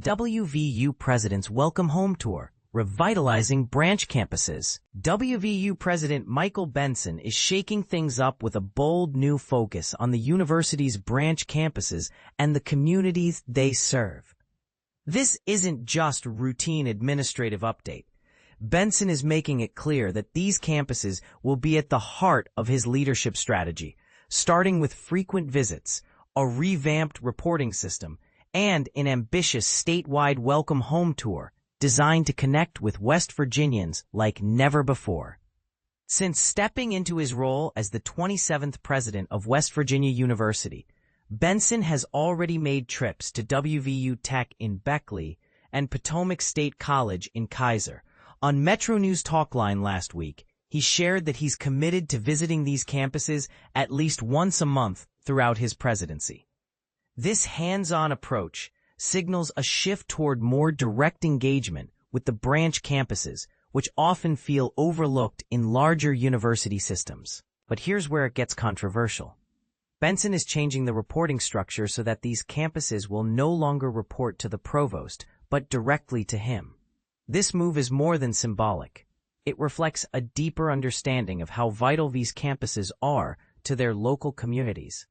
WVU President's Welcome Home Tour, Revitalizing Branch Campuses. WVU President Michael Benson is shaking things up with a bold new focus on the university's branch campuses and the communities they serve. This isn't just a routine administrative update. Benson is making it clear that these campuses will be at the heart of his leadership strategy, starting with frequent visits, a revamped reporting system, and an ambitious statewide welcome home tour designed to connect with West Virginians like never before. Since stepping into his role as the 27th president of West Virginia University, Benson has already made trips to WVU Tech in Beckley and Potomac State College in Kaiser. On Metro News Talkline last week, he shared that he's committed to visiting these campuses at least once a month throughout his presidency. This hands-on approach signals a shift toward more direct engagement with the branch campuses, which often feel overlooked in larger university systems. But here's where it gets controversial. Benson is changing the reporting structure so that these campuses will no longer report to the provost, but directly to him. This move is more than symbolic. It reflects a deeper understanding of how vital these campuses are to their local communities.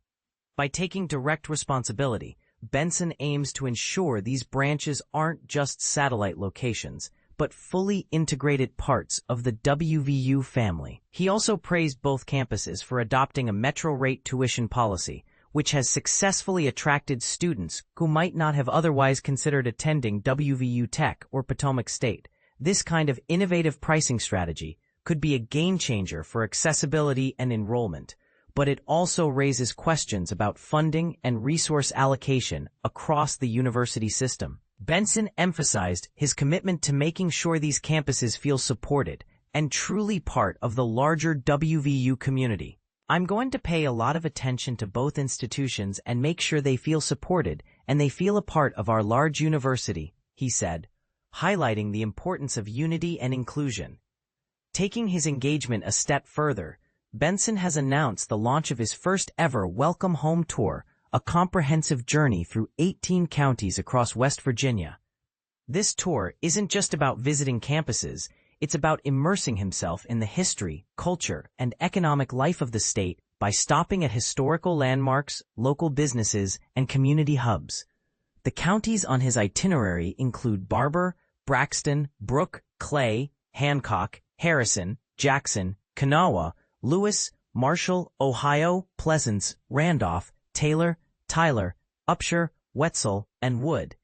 By taking direct responsibility, Benson aims to ensure these branches aren't just satellite locations, but fully integrated parts of the WVU family. He also praised both campuses for adopting a metro rate tuition policy, which has successfully attracted students who might not have otherwise considered attending WVU Tech or Potomac State. This kind of innovative pricing strategy could be a game changer for accessibility and enrollment, but it also raises questions about funding and resource allocation across the university system. Benson emphasized his commitment to making sure these campuses feel supported and truly part of the larger WVU community. "I'm going to pay a lot of attention to both institutions and make sure they feel supported and they feel a part of our large university," he said, highlighting the importance of unity and inclusion. Taking his engagement a step further, Benson has announced the launch of his first-ever Welcome Home Tour, a comprehensive journey through 18 counties across West Virginia. This tour isn't just about visiting campuses, it's about immersing himself in the history, culture, and economic life of the state by stopping at historical landmarks, local businesses, and community hubs. The counties on his itinerary include Barber, Braxton, Brooke, Clay, Hancock, Harrison, Jackson, Kanawha, Lewis, Marshall, Ohio, Pleasants, Randolph, Taylor, Tyler, Upshur, Wetzel, and Wood.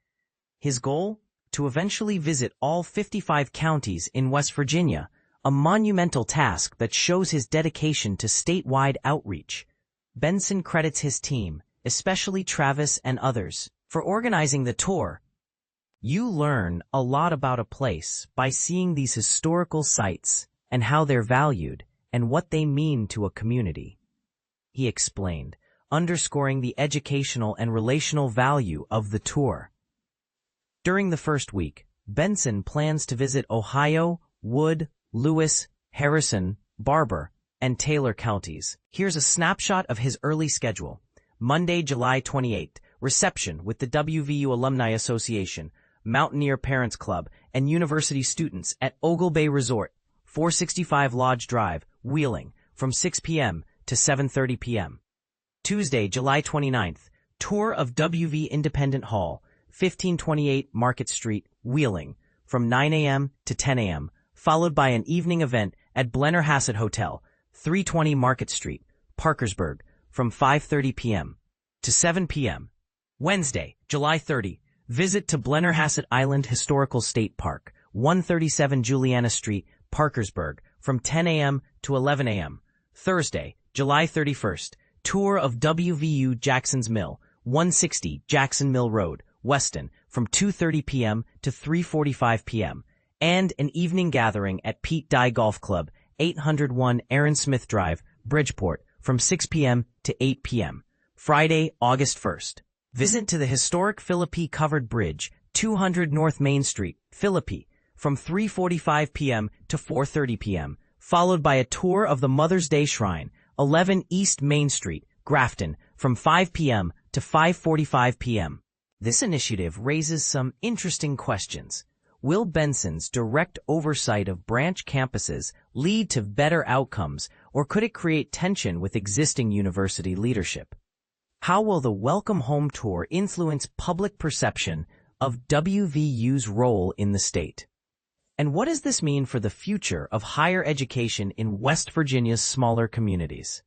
His goal? To eventually visit all 55 counties in West Virginia, a monumental task that shows his dedication to statewide outreach. Benson credits his team, especially Travis and others, for organizing the tour. "You learn a lot about a place by seeing these historical sites and how they're valued and what they mean to a community," he explained, underscoring the educational and relational value of the tour. During the first week, Benson plans to visit Ohio, Wood, Lewis, Harrison, Barber, and Taylor counties. Here's a snapshot of his early schedule. Monday, July 28th, reception with the WVU Alumni Association, Mountaineer Parents Club, and university students at Ogle Bay Resort, 465 Lodge Drive, Wheeling, from 6 p.m. to 7:30 p.m. Tuesday, July 29th, tour of WV Independent Hall, 1528 Market Street, Wheeling, from 9 a.m. to 10 a.m., followed by an evening event at Blennerhassett Hotel, 320 Market Street, Parkersburg, from 5:30 p.m. to 7 p.m. Wednesday, July 30, visit to Blennerhassett Island Historical State Park, 137 Juliana Street, Parkersburg, from 10 a.m. to 11 a.m. Thursday, July 31st, tour of WVU Jackson's Mill, 160 Jackson Mill Road, Weston, from 2:30 p.m. to 3:45 p.m., and an evening gathering at Pete Dye Golf Club, 801 Aaron Smith Drive, Bridgeport, from 6 p.m. to 8 p.m. Friday, August 1st. Visit to the historic Philippi Covered Bridge, 200 North Main Street, Philippi, from 3:45 p.m. to 4:30 p.m., followed by a tour of the Mother's Day Shrine, 11 East Main Street, Grafton, from 5 p.m. to 5:45 p.m. This initiative raises some interesting questions. Will Benson's direct oversight of branch campuses lead to better outcomes, or could it create tension with existing university leadership? How will the Welcome Home Tour influence public perception of WVU's role in the state? And what does this mean for the future of higher education in West Virginia's smaller communities?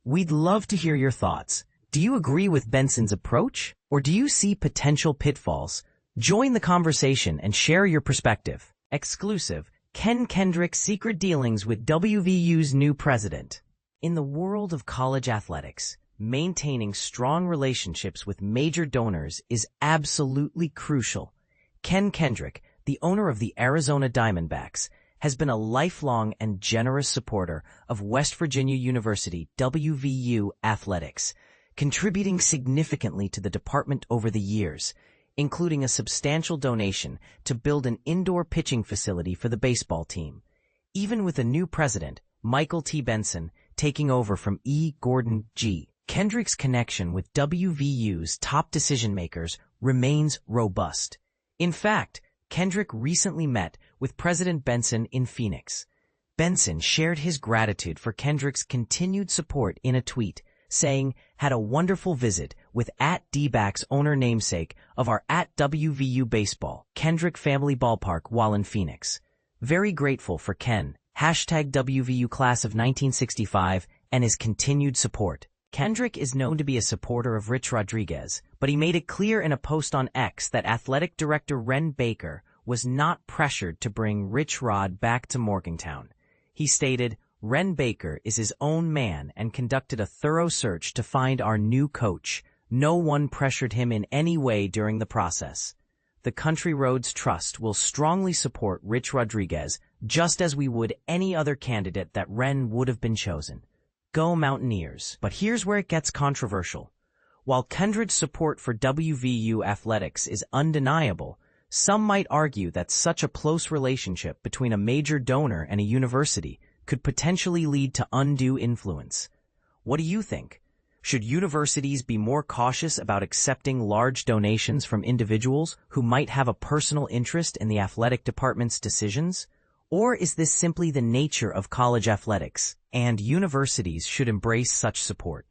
We'd love to hear your thoughts. Do you agree with Benson's approach, or do you see potential pitfalls? Join the conversation and share your perspective. Exclusive, Kendrick's secret dealings with WVU's new president. In the world of college athletics, maintaining strong relationships with major donors is absolutely crucial. Kendrick, the owner of the Arizona Diamondbacks, has been a lifelong and generous supporter of West Virginia University WVU athletics, contributing significantly to the department over the years, including a substantial donation to build an indoor pitching facility for the baseball team. Even with a new president, Michael T. Benson, taking over from E. Gordon G. Kendrick's connection with WVU's top decision-makers remains robust. In fact, Kendrick recently met with President Benson in Phoenix. Benson shared his gratitude for Kendrick's continued support in a tweet, saying, "Had a wonderful visit with @DBAC's owner namesake of our @WVU Baseball, Kendrick Family Ballpark while in Phoenix. Very grateful for Ken, #WVU Class of 1965, and his continued support." Kendrick is known to be a supporter of Rich Rodriguez, but he made it clear in a post on X that athletic director Wren Baker was not pressured to bring Rich Rod back to Morgantown. He stated, "Wren Baker is his own man and conducted a thorough search to find our new coach. No one pressured him in any way during the process. The Country Roads Trust will strongly support Rich Rodriguez, just as we would any other candidate that Wren would have been chosen. Go Mountaineers." But here's where it gets controversial. While Kendrick's support for WVU athletics is undeniable, some might argue that such a close relationship between a major donor and a university could potentially lead to undue influence. What do you think? Should universities be more cautious about accepting large donations from individuals who might have a personal interest in the athletic department's decisions? Or is this simply the nature of college athletics, and universities should embrace such support?